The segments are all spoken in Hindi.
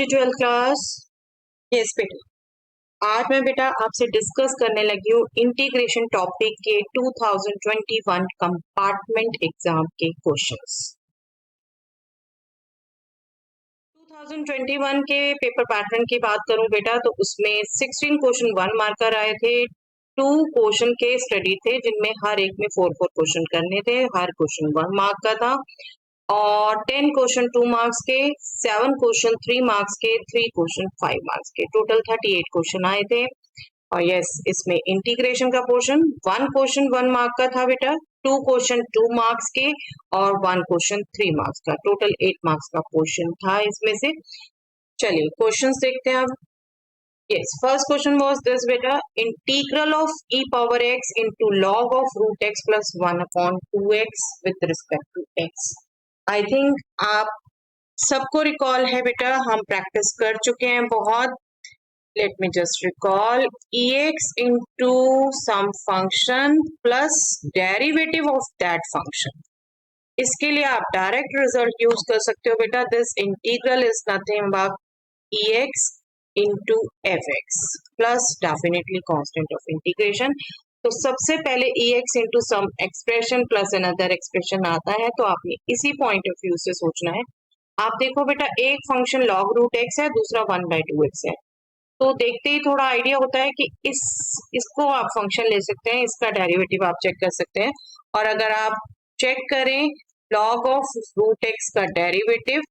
जी 12th क्लास। यस बेटा, आज मैं बेटा आपसे डिस्कस करने लगी हूँ इंटीग्रेशन टॉपिक के 2021 कंपार्टमेंट एग्जाम के क्वेश्चंस। 2021 के पेपर पैटर्न की बात करूं बेटा तो उसमें 16 क्वेश्चन 1 मार्कर आए थे, 2 क्वेश्चन के स्टडी थे जिनमें हर एक में 4 क्वेश्चन करने थे, हर क्वेश्चन 1 मार्क का था, और 10 क्वेश्चन 2 मार्क्स के, 7 क्वेश्चन 3 मार्क्स के, 3 क्वेश्चन 5 मार्क्स के, टोटल 38 क्वेश्चन आए थे। और यस, इसमें इंटीग्रेशन का पोर्शन 1 क्वेश्चन 1 मार्क का था बेटा, 2 क्वेश्चन 2 मार्क्स के और 1 क्वेश्चन 3 मार्क्स का, टोटल 8 मार्क्स का पोर्शन था इसमें से। चलिए क्वेश्चंस देखते हैं अब। Yes, first question was this बेटा, integral of e power x into log of root x plus 1 upon 2x with respect to x। I think आप सबको रिकॉल है बेटा, हम प्रैक्टिस कर चुके हैं बहुत। Late me just recall, ex into some function plus derivative of that function। इसके लिए आप डायरेक्ट रिजल्ट यूज कर सकते हो बेटा। This integral is nothing but ex into fx plus definitely constant of integration. तो सबसे पहले ex into some expression plus another expression आता है, तो आपने इसी पॉइंट ऑफ व्यू से सोचना है। आप देखो बेटा, एक फंक्शन log रूट x है, दूसरा 1/2x है, तो देखते ही थोड़ा आइडिया होता है कि इसको आप फंक्शन ले सकते हैं, इसका डेरिवेटिव आप चेक कर सकते हैं। और अगर आप चेक करें log ऑफ रूट x का डेरिवेटिव,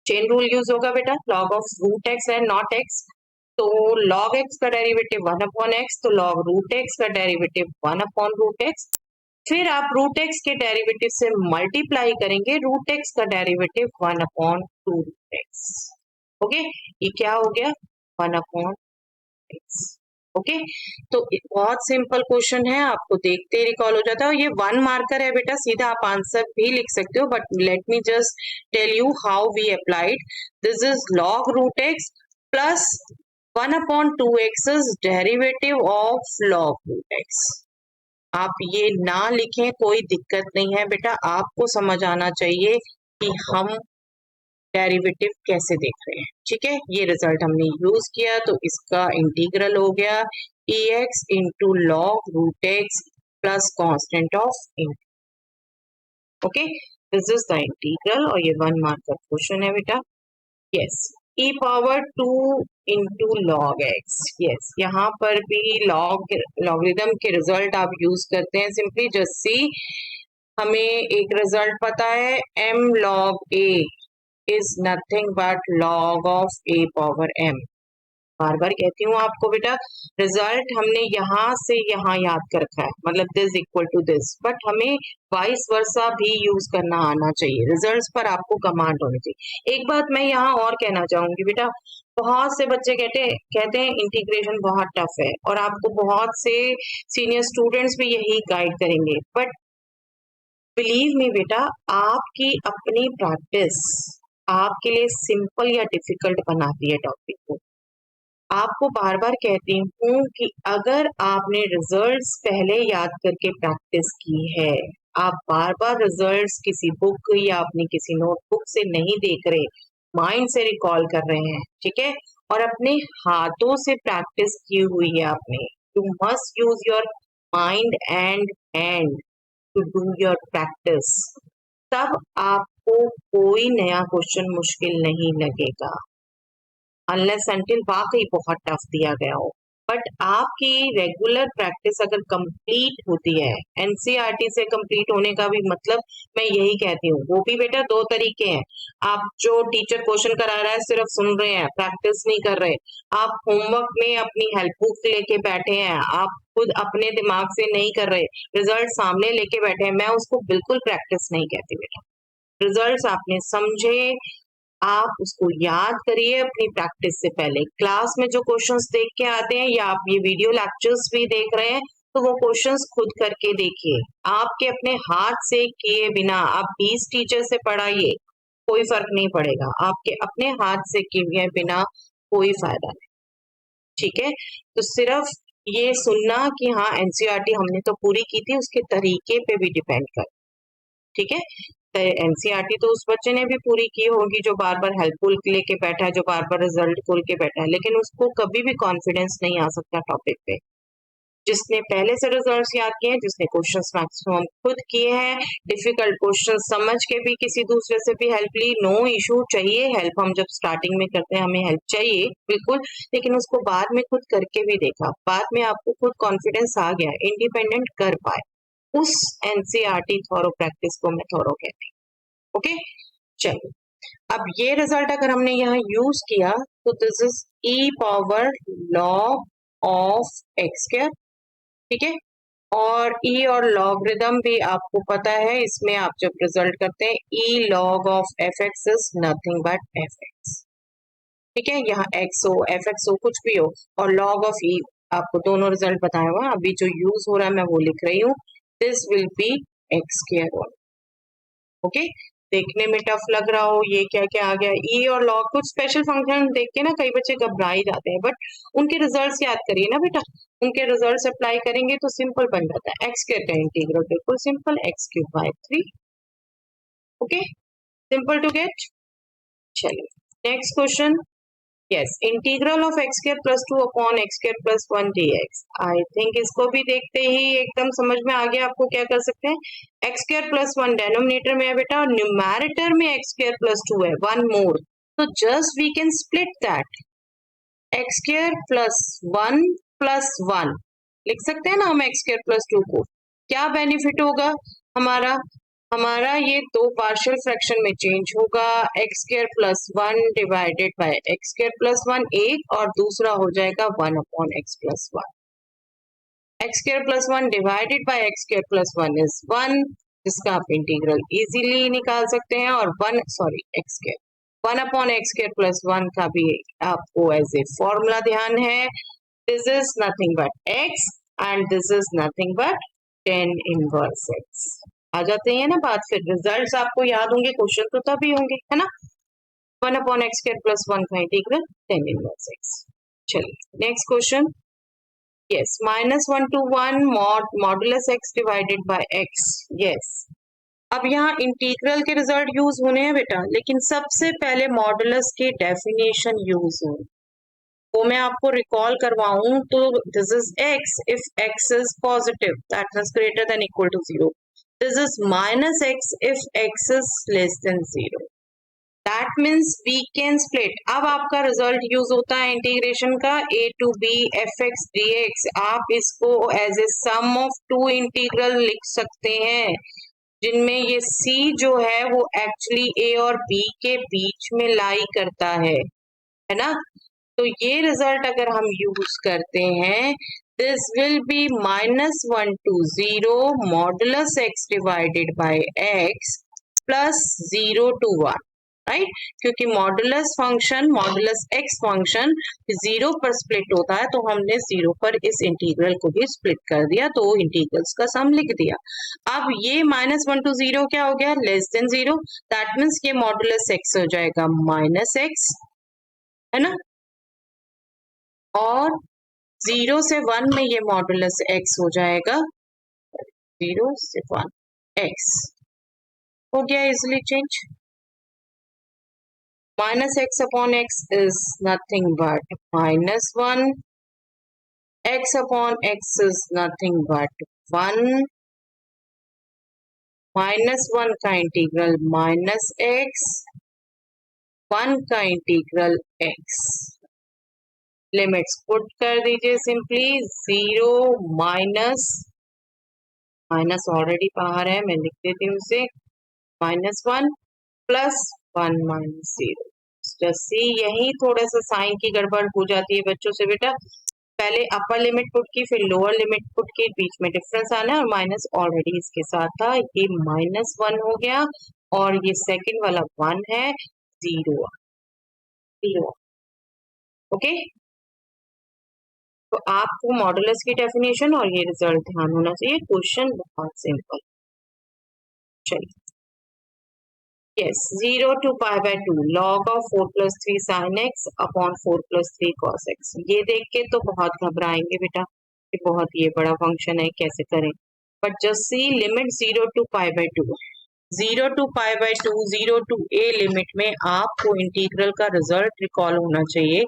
चेन रूल यूज होगा बेटा, log ऑफ रूट x है नॉट x, तो log x का डेरिवेटिव 1 अपॉन x, तो log रूट x का डेरिवेटिव 1 अपॉन रूट x, फिर आप रूट x के डेरिवेटिव से मल्टीप्लाई करेंगे, रूट x का derivative 1 upon 2 root x। Okay, ये क्या हो गया 1 अपॉन x। ओके, तो बहुत सिंपल क्वेश्चन है, आपको देखते ही रिकॉल हो जाता है। ये 1 मार्कर है बेटा, सीधा आप आंसर भी लिख सकते हो, but let me just tell you how we applied. This is log root x plus 1 upon 2x is derivative of log root x। आप ये ना लिखें, कोई दिक्कत नहीं है बेटा, आपको समझ आना चाहिए कि हम डेरिवेटिव कैसे देख रहे हैं। ठीक है, ये रिजल्ट हमने यूज किया, तो इसका इंटीग्रल हो गया ex into log root x plus constant of integral. Okay, this is the integral, और ये 1 मार्क का क्वेश्चन है बेटा। Yes, e power 2 into log x। Yes, यहाँ पर भी लॉगरिथम के रिजल्ट आप यूज करते हैं। सिंपली जस्ट सी, हमें एक रिजल्ट पता है, m log a is nothing but log of a power m। बार बार कहती हूँ आपको बेटा, रिजल्ट हमने यहाँ से यहाँ याद कर रखा है, मतलब this equal to this, but हमें वाइस वर्सा भी यूज करना आना चाहिए। रिजल्ट्स पर आपको कमांड होनी चाहिए। एक बात मैं यहाँ और कहना चाहूंगी बेटा, बहुत से बच्चे कहते हैं इंटीग्रेशन बहुत टफ है, और आपको बहुत से सीनियर स्टूडेंट्स भी यही गाइड करेंगे, बट बिलीव मी बेटा, आपकी अपनी प्रैक्टिस आपके लिए सिंपल या डिफिकल्ट बनाती है टॉपिक को। आपको बार बार कहती हूँ कि अगर आपने रिजल्ट्स पहले याद करके प्रैक्टिस की है, आप बार बार रिजल्ट्स किसी बुक या अपनी किसी नोटबुक से नहीं देख रहे, माइंड से रिकॉल कर रहे हैं, ठीक है, और अपने हाथों से प्रैक्टिस की हुई है आपने, you must use your mind and hand to do your practice, तब आपको कोई नया क्वेश्चन मुश्किल नहीं लगेगा, अनलेस अंटिल वाकई बहुत टफ दिया गया हो। बट आपकी रेगुलर प्रैक्टिस अगर कंप्लीट होती है, एनसीईआरटी से कंप्लीट होने का भी मतलब मैं यही कहती हूँ, वो भी बेटा 2 तरीके हैं। आप जो टीचर क्वेश्चन करा रहा है सिर्फ सुन रहे हैं, प्रैक्टिस नहीं कर रहे, आप होमवर्क में अपनी हेल्प बुक लेके बैठे हैं, आप खुद अपने दिमाग से नहीं कर रहे, रिजल्ट सामने लेके बैठे हैं, मैं उसको बिल्कुल प्रैक्टिस नहीं कहती बेटा। रिजल्ट्स आपने समझे, आप उसको याद करिए अपनी प्रैक्टिस से पहले। क्लास में जो क्वेश्चंस देख के आते हैं, या आप ये वीडियो लेक्चर्स भी देख रहे हैं, तो वो क्वेश्चंस खुद करके देखिए, आपके अपने हाथ से किए बिना। आप 20 टीचर से पढ़ाइए, कोई फर्क नहीं पड़ेगा, आपके अपने हाथ से किए बिना कोई फायदा नहीं। ठीक है, तो सिर्फ ये सुनना कि हाँ एनसीईआरटी हमने तो पूरी की थी, उसके तरीके पे भी डिपेंड कर। ठीक है, एनसीईआरटी तो उस बच्चे ने भी पूरी की होगी जो बार बार हेल्पफुल लेके बैठा है, जो बार बार रिजल्ट खोल के बैठा है, लेकिन उसको कभी भी कॉन्फिडेंस नहीं आ सकता टॉपिक पे। जिसने पहले से रिजल्ट्स याद किए हैं, जिसने क्वेश्चंस मैक्सिमम खुद किए हैं, डिफिकल्ट क्वेश्चन समझ के भी किसी दूसरे से भी हेल्प ली, नो इशू, चाहिए हेल्प, हम जब स्टार्टिंग में करते हैं हमें हेल्प चाहिए बिल्कुल, लेकिन उसको बाद में खुद करके भी देखा, बाद में आपको खुद कॉन्फिडेंस आ गया, इंडिपेंडेंट कर पाए, उस एनसीईआरटी थॉरो प्रैक्टिस को मैं थॉरो कहती हूँ। ओके, चलिए अब ये रिजल्ट अगर हमने यहाँ यूज किया तो this is E power log of x square, ठीक है, और ई और लॉगरिदम भी आपको पता है, इसमें आप जब रिजल्ट करते हैं e log of f x is nothing but f x, ठीक है, यहाँ एक्स हो एफ एक्स हो कुछ भी हो, और लॉग ऑफ ई आपको दोनों रिजल्ट बताया हुआ, अभी जो यूज हो रहा है मैं वो लिख रही हूँ, this will be x square. Okay, देखने में टफ लग रहा हो ये क्या क्या आ गया, ई और लॉग, कुछ स्पेशल फंक्शन देख के ना कई बच्चे घबरा ही जाते हैं, बट उनके रिजल्ट्स याद करिए ना बेटा, उनके रिजल्ट्स अप्लाई करेंगे तो सिंपल बन जाता है, एक्स स्क्वायर का इंटीग्रल बिल्कुल simple, x cube by 3। Okay, simple to get. चलिए next question, yes, integral of x square plus 2 upon x square plus 1 dx। I think इसको भी देखते ही एकदम समझ में आ गया आपको क्या कर सकते हैं, एक्स स्क्वायर प्लस 1 डेनोमिनेटर में है बेटा, और न्यूमैरेटर में एक्स स्क्वायर प्लस 2 है, वन मोर, तो just we can split that, x square plus 1 plus 1 लिख सकते हैं ना हम एक्स स्क्वायर प्लस 2 को, क्या बेनिफिट होगा हमारा, हमारा ये दो पार्शियल फ्रैक्शन में चेंज होगा, x square plus 1 divided by x square plus 1 एक, और दूसरा हो जाएगा 1 upon x plus 1, x square plus 1 divided by x square plus 1 is 1, जिसका आप इंटीग्रल इजीली निकाल सकते हैं, और x square 1 upon x square plus 1 का भी आपको एज ए फॉर्मूला ध्यान है, this is nothing but x and this is nothing but tan inverse x. आ जाते हैं ना बात, फिर रिजल्ट्स आपको याद होंगे, क्वेश्चन तो तभी होंगे, है ना, 1 अपॉन एक्स स्क्वायर प्लस 1 का इंटीग्रल tan इनवर्स एक्स। चलिए next question, yes, -1 to 1 modulus x divided by x, yes, अब यहाँ इंटीग्रल के रिजल्ट यूज होने हैं बेटा, लेकिन सबसे पहले मॉडुलस की डेफिनेशन यूज हो, वो मैं आपको रिकॉल करवाऊं तो this is x if x is positive that means greater than equal to 0, this is minus x if x is less than 0, that means we can split, अब आपका रिजल्ट यूज होता है इंटीग्रेशन का, a to b fx dx, आप इसको as a sum of two integral लिख सकते हैं, जिनमें ये c जो है वो एक्चुअली a और b के बीच में लाई करता है ना, तो ये रिजल्ट अगर हम यूज करते हैं, this will be -1 to 0 modulus x divided by x plus 0 to 1, right, क्योंकि modulus function, modulus x function 0 पर स्प्लिट होता है, तो हमने 0 पर इस इंटीग्रल को भी स्प्लिट कर दिया, तो इंटीग्रल्स का सम लिख दिया। अब ये -1 to 0 क्या हो गया, लेस देन 0, दैट मीन्स ये मॉडुलस एक्स हो जाएगा माइनस एक्स, है ना, और 0 से 1 में ये मॉडुलस x हो जाएगा 0 से 1 x, हो गया easily change, minus x upon x is nothing but -1, x upon x is nothing but 1, -1 का इंटीग्रल माइनस एक्स, 1 का इंटीग्रल x, लिमिट्स पुट कर दीजिए सिंपली, 0 माइनस ऑलरेडी बाहर है, मैं लिख देती हूँ उसे, -1 प्लस 1 माइनस 0, जस्ट सी, यही थोड़ा सा साइन की गड़बड़ हो जाती है बच्चों से बेटा, पहले अपर लिमिट पुट की फिर लोअर लिमिट पुट की, बीच में डिफरेंस आना है, और माइनस ऑलरेडी इसके साथ था, ये -1 हो गया, और ये सेकंड वाला 1 है, 0, ओके, तो आपको मॉडुलस की डेफिनेशन और ये रिजल्ट ध्यान होना चाहिए, क्वेश्चन बहुत सिंपल। चलिए, yes, 0 to π/2 log of 4 plus 3 sin x upon 4 plus 3 cos x, ये देख के तो बहुत घबराएंगे बेटा कि बहुत ये बड़ा फंक्शन है कैसे करें, but just see limit 0 to π/2, 0 to pi by 2, 0 to a limit में आपको इंटीग्रल का रिजल्ट रिकॉल होना चाहिए।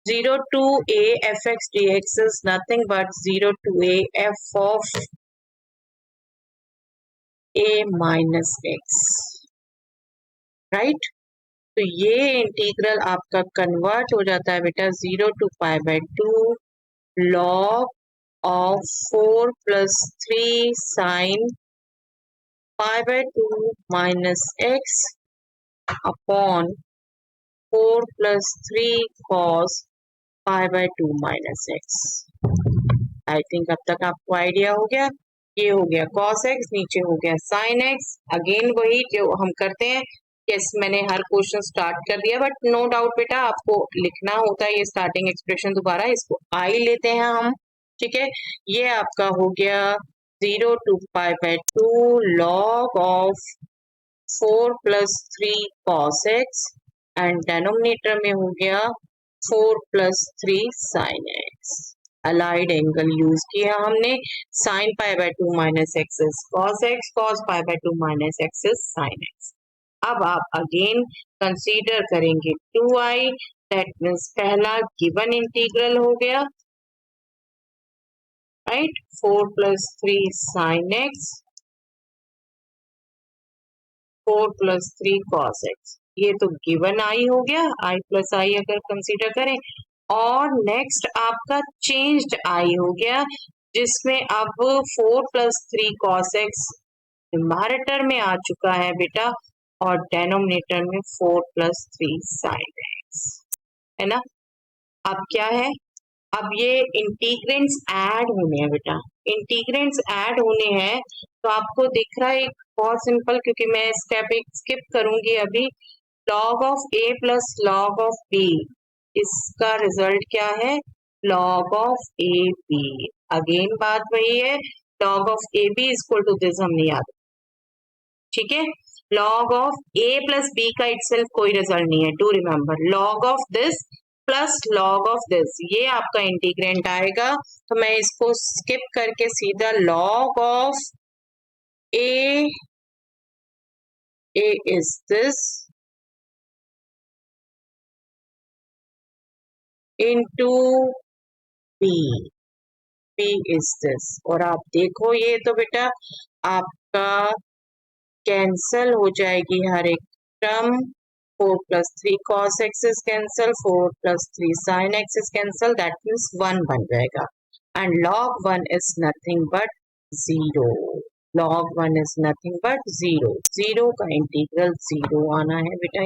0 to a fx dx is nothing but 0 to a f of a minus x, right? तो ये इंटीग्रल आपका कन्वर्ट हो जाता है बेटा 0 to pi by 2 log of 4 plus 3 sin pi by 2 minus x upon 4 plus 3 cos pi by 2 minus x। I think अब तक आपको आइडिया हो गया। ये हो गया cos x, नीचे हो गया sin x। अगेन वही जो हम करते हैं, यस मैंने हर क्वेश्चन स्टार्ट कर दिया, बट नो डाउट बेटा आपको लिखना होता है ये स्टार्टिंग एक्सप्रेशन दोबारा, इसको आई लेते हैं हम। ठीक है, ये आपका हो गया 0 to pi by 2 log of 4 plus 3 cos x and denominator में हो गया 4 plus 3 sin x। Allied angle use किया हमने, sin pi by 2 minus x is cos x, cos pi by 2 minus x is sin x। अब आप अगेन कंसीडर करेंगे 2i, दैट मीन्स पहला गिवन इंटीग्रल हो गया, right? 4 plus 3 sin x, 4 plus 3 cos x, ये तो गिवन आई हो गया, i प्लस आई अगर कंसीडर करें, और नेक्स्ट आपका चेंज्ड आई हो गया, जिसमें अब 4 plus 3 cos x न्यूमैरेटर में आ चुका है बेटा, और डेनोमिनेटर में 4 plus 3 sin x, है ना? अब क्या है, अब ये इंटीग्रेंट्स ऐड होने हैं बेटा, इंटीग्रेंट्स ऐड होने हैं, तो आपको दिख रहा है एक बहुत सिंपल, क्योंकि मैं स्टेप एक स्किप करूंगी अभी, log of a plus log of b, इसका रिजल्ट क्या है, log of a b. Again बात वही है, log of a b equal to this हमने याद, ठीक है? log of a plus b का इटसेल्फ कोई रिजल्ट नहीं है, do remember, log of this plus log of this, ये आपका इंटीग्रेंट आएगा, तो मैं इसको स्किप करके सीधा log of a is this into b, b is this, और आप देखो ये तो बेटा आपका कैंसल हो जाएगी हर एक term, 4 plus 3 cos x is cancel, 4 plus 3 sin x is cancel, that means 1 बन जाएगा, and log 1 is nothing but 0, log 1 is nothing but 0, 0 का इंटीग्रल 0 आना है बेटा,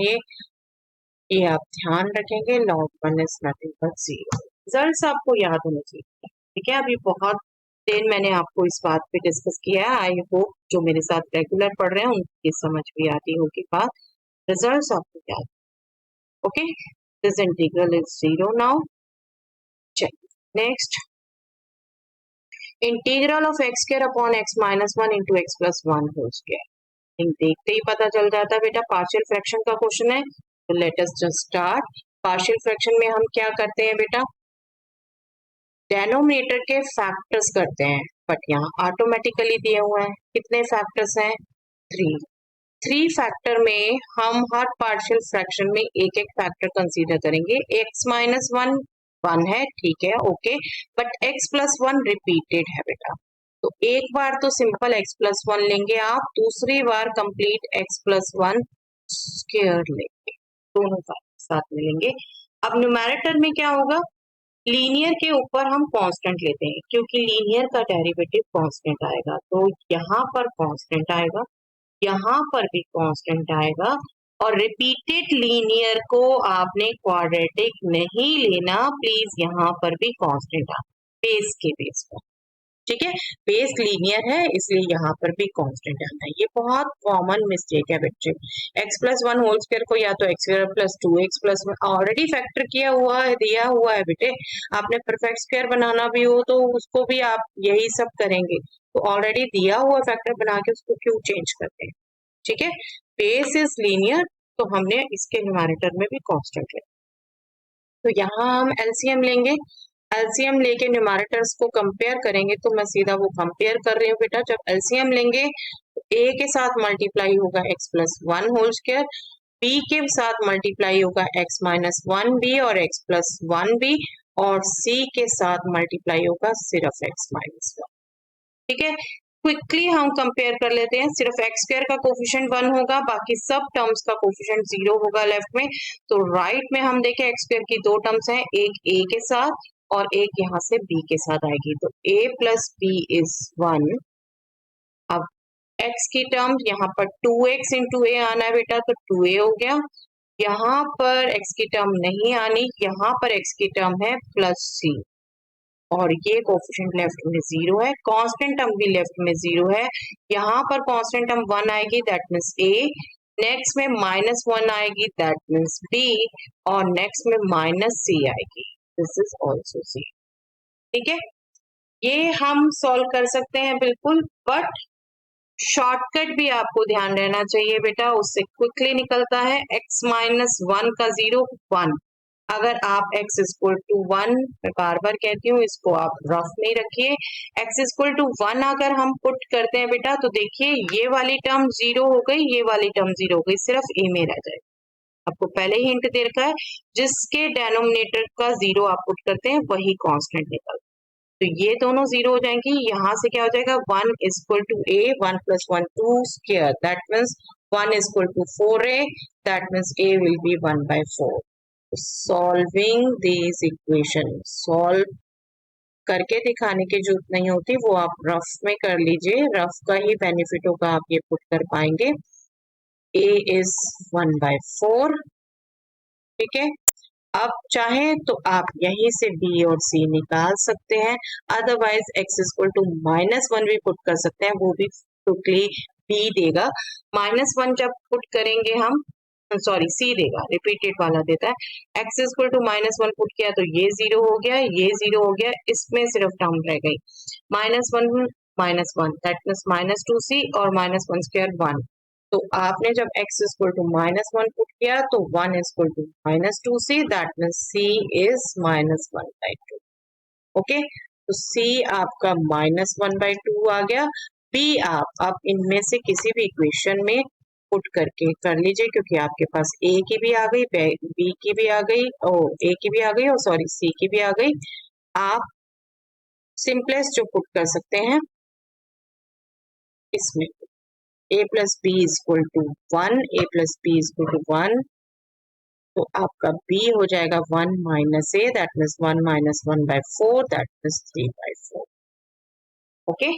ये आप ध्यान रखेंगे, log 1 is nothing but 0। Results आपको याद होने चाहिए, ठीक है? अभी बहुत देर मैंने आपको इस बात पे डिस्कस किया है, आई होप जो मेरे साथ रेगुलर पढ़ रहे हैं उनकी समझ भी आती होगी बात, रिजल्ट्स आपको याद, okay? This integral is 0 now. चलिए next, integral of x square upon x minus 1 into x plus 1 whole square, देखते ही पता चल जाता है बेटा पार्शियल फ्रैक्शन का क्वेश्चन है, तो let us just start. Partial fraction में हम क्या करते हैं बेटा, डेनोमिनेटर के फैक्टर्स करते हैं, बट यहाँ ऑटोमेटिकली दिए हुए हैं, कितने फैक्टर्स हैं, 3 फैक्टर में हम हर पार्शियल फ्रैक्शन में एक एक फैक्टर कंसीडर करेंगे, x माइनस 1 है, ठीक है, okay, but x plus 1 repeated है बेटा, तो एक बार तो सिंपल x प्लस 1 लेंगे आप, दूसरी बार कंप्लीट x प्लस 1 स्क्वायर लेंगे, दोनों साथ में लेंगे। अब न्यूमैरेटर में क्या होगा, लीनियर के ऊपर हम कांस्टेंट लेते हैं, क्योंकि लीनियर का डेरिवेटिव कांस्टेंट आएगा, तो यहाँ पर कांस्टेंट आएगा, यहाँ पर भी कांस्टेंट आएगा, और रिपीटेड लीनियर को आपने क्वाड्रेटिक नहीं लेना प्लीज, यहाँ पर भी कांस्टेंट आएगा बेस के बेस पर, ठीक है? बेस लीनियर है इसलिए यहाँ पर भी कांस्टेंट आना है, ये बहुत कॉमन मिस्टेक है बच्चे, x प्लस 1 होल स्क्वायर को या तो x square plus 2x plus already factor किया हुआ है, दिया हुआ है बेटे, आपने परफेक्ट स्क्वायर बनाना भी हो तो उसको भी आप यही सब करेंगे, तो ऑलरेडी दिया हुआ फैक्टर बना के उसको क्यों चेंज करते हैं, ठीक है? बेस इज लीनियर, तो हमने इसके न्यूमैरेटर में भी कांस्टेंट लिया, तो यहाँ हम एलसीएम लेंगे, एलसीएम लेके न्यूमैरेटर्स को कंपेयर करेंगे, तो मैं सीधा वो कंपेयर कर रही हूँ बेटा, जब एलसीएम लेंगे तो a के साथ मल्टीप्लाई होगा x plus one whole square, b के साथ मल्टीप्लाई होगा x माइनस वन बी और x प्लस वन बी, और c के साथ मल्टीप्लाई होगा सिर्फ x माइनस वन। ठीक है, क्विकली हम कंपेयर कर लेते हैं। सिर्फ एक्स स्क्वायर का कोफिशिएंट 1 होगा, बाकी सब टर्म्स का कोफिशिएंट 0 होगा लेफ्ट में। तो राइट में हम देखें एक्स स्क्वायर की दो टर्म्स हैं, एक a के साथ और एक यहाँ से b के साथ आएगी, तो a प्लस बी इज 1। अब x की टर्म यहाँ पर 2x इंटू ए आना है बेटा, तो 2a हो गया। यहाँ पर x की टर्म नहीं आनी, यहाँ पर x की टर्म है प्लस c, और ये कोफिशिएंट लेफ्ट में 0 है, कांस्टेंट टर्म भी लेफ्ट में 0 है। यहाँ पर कांस्टेंट टर्म 1 आएगी, दैट मीन्स a, नेक्स्ट में माइनस 1 आएगी, दैट मीन्स b, और नेक्स्ट में माइनस c आएगी, दिस इज ऑल्सो c। ठीक है, ये हम सॉल्व कर सकते हैं बिल्कुल, बट शॉर्टकट भी आपको ध्यान रहना चाहिए बेटा, उससे क्विकली निकलता है। x माइनस वन का 0 1, अगर आप x इक्वल टू 1, मैं बार बार कहती हूँ इसको आप रफ नहीं रखिए, x इक्वल टू 1 अगर हम पुट करते हैं बेटा, तो देखिए ये वाली टर्म 0 हो गई, ये वाली टर्म 0 हो गई, सिर्फ a में रह जाएगा। आपको पहले ही हिंट दे रखा है, जिसके डेनोमिनेटर का 0 आप पुट करते हैं वही कांस्टेंट निकलता है। तो ये दोनों 0 हो जाएंगी, यहाँ से क्या हो जाएगा 1 equal to a, 1 plus 1 2 square, that means 1 equal to 4a, that means a will be 1 by 4। Solving this equation, solve करके दिखाने की जरूरत नहीं होती, वो आप रफ में कर लीजिए, रफ का ही बेनिफिट होगा, आप ये पुट कर पाएंगे। a is 1 by 4। ठीक है, अब चाहे तो आप यहीं से b और c निकाल सकते हैं, otherwise x equal to minus one भी पुट कर सकते हैं, वो भी टोटली b देगा। माइनस वन जब पुट करेंगे हम, सॉरी c देगा, रिपीटेड वाला देता है। x equal to minus one put किया तो ये 0 हो गया, ये 0 हो गया, इसमें सिर्फ टर्म रह गई minus one, that means minus 2c और माइनस वन स्क्वायर 1। तो आपने जब x equal to minus one put किया तो 1 equal to minus 2c, that means c is minus 1 by 2। Okay, तो c आपका माइनस 1 by 2 आ गया। b आप अब इनमें से किसी भी इक्वेशन में पुट करके कर लीजिए, क्योंकि आपके पास a की भी आ गई, b की भी आ गई, a की भी आ गई, और सॉरी c की भी आ गई। आप सिंपलेस्ट जो पुट कर सकते हैं इसमें a plus b equal to 1, a plus b equal to 1, तो आपका b हो जाएगा 1 minus a, that means 1 minus 1 by 4, that means 3 by 4। Okay,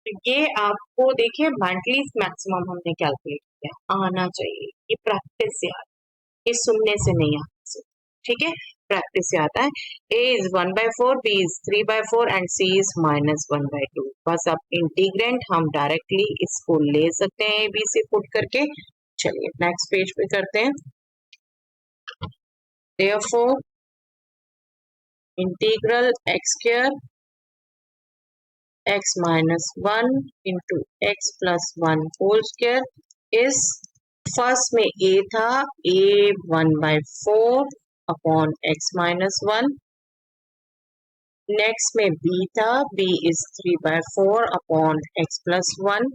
तो ये आपको देखिए मेंटली मैक्सिमम हमने कैलकुलेट किया, आना चाहिए, ये प्रैक्टिस से आता है, ये सुनने से नहीं आता। ठीक है, प्रैक्टिस से आता है। a is 1 by 4, b is 3 by 4 and c is minus 1 by 2। बस अब इंटीग्रेंट हम डायरेक्टली इसको ले सकते हैं a b से पुट करके। चलिए नेक्स्ट पेज पे करते हैं। Therefore integral x square x minus 1 into x plus 1 whole square is, first में a था, a 1 by 4 upon x minus 1, next में b था, b is 3 by 4 upon x plus 1।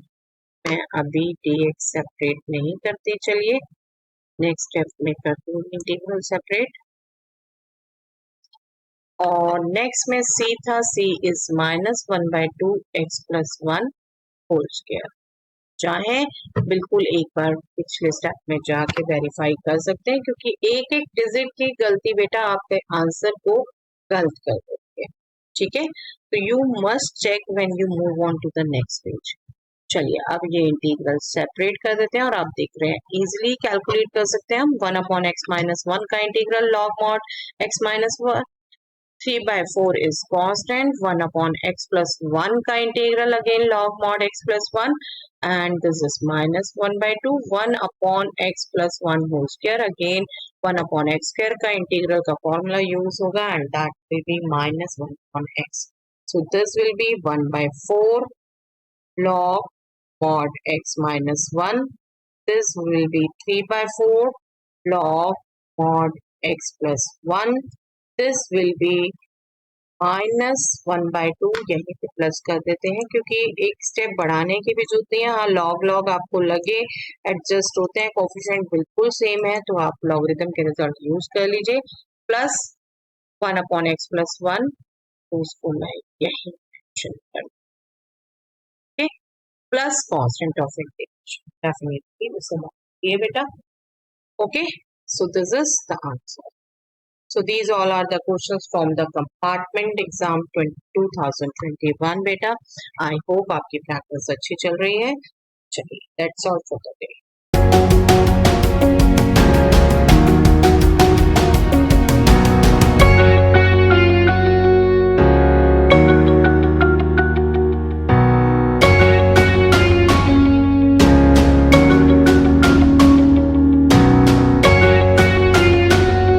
मैं अभी dx सेपरेट नहीं करती, चलिए नेक्स्ट स्टेप में करती हूँ इंटीग्रल सेपरेट। और नेक्स्ट में c था, c is minus 1 by 2 x plus 1 whole स्क्वायर। चाहे बिल्कुल एक बार पिछले स्टेप में जाके वेरीफाई कर सकते हैं, क्योंकि एक एक डिजिट की गलती बेटा आपके आंसर को गलत कर देती है। ठीक है, तो you must check when you move on to the next page. चलिए अब ये इंटीग्रल सेपरेट कर देते हैं, और आप देख रहे हैं इजिली कैलकुलेट कर सकते हैं हम। 1 अपॉन एक्स माइनस 1 का integral log mod x minus 3 by 4 is constant, 1 upon x plus 1 का integral again log mod x plus 1, and this is minus 1 by 2, 1 upon x plus 1 whole square, again 1 upon x square का इंटीग्रल का फॉर्मूला यूज होगा, and that will be minus 1 upon x. So this will be 1 by 4 log mod x minus 1. This will be 3 by 4 log mod x plus 1. This will be -1/2 यहीं पे प्लस कर देते हैं क्योंकि एक स्टेप बढ़ाने की भी जरूरत नहीं है। हाँ, लॉग लॉग आपको लगे एडजस्ट होते हैं, कोफिशिएंट बिल्कुल सेम है तो आप लॉगरिथम के रिजल्ट यूज कर लीजिए। प्लस 1/x + 1 तो उसको मैं यही मेंशन कर plus constant of integration definitely उसे ये बेटा। Okay, so this is the answer. So these all are the questions from the compartment exam 2021 बेटा। I hope आपकी प्रैक्टिस अच्छी चल रही है। चलिए, that's all for the day.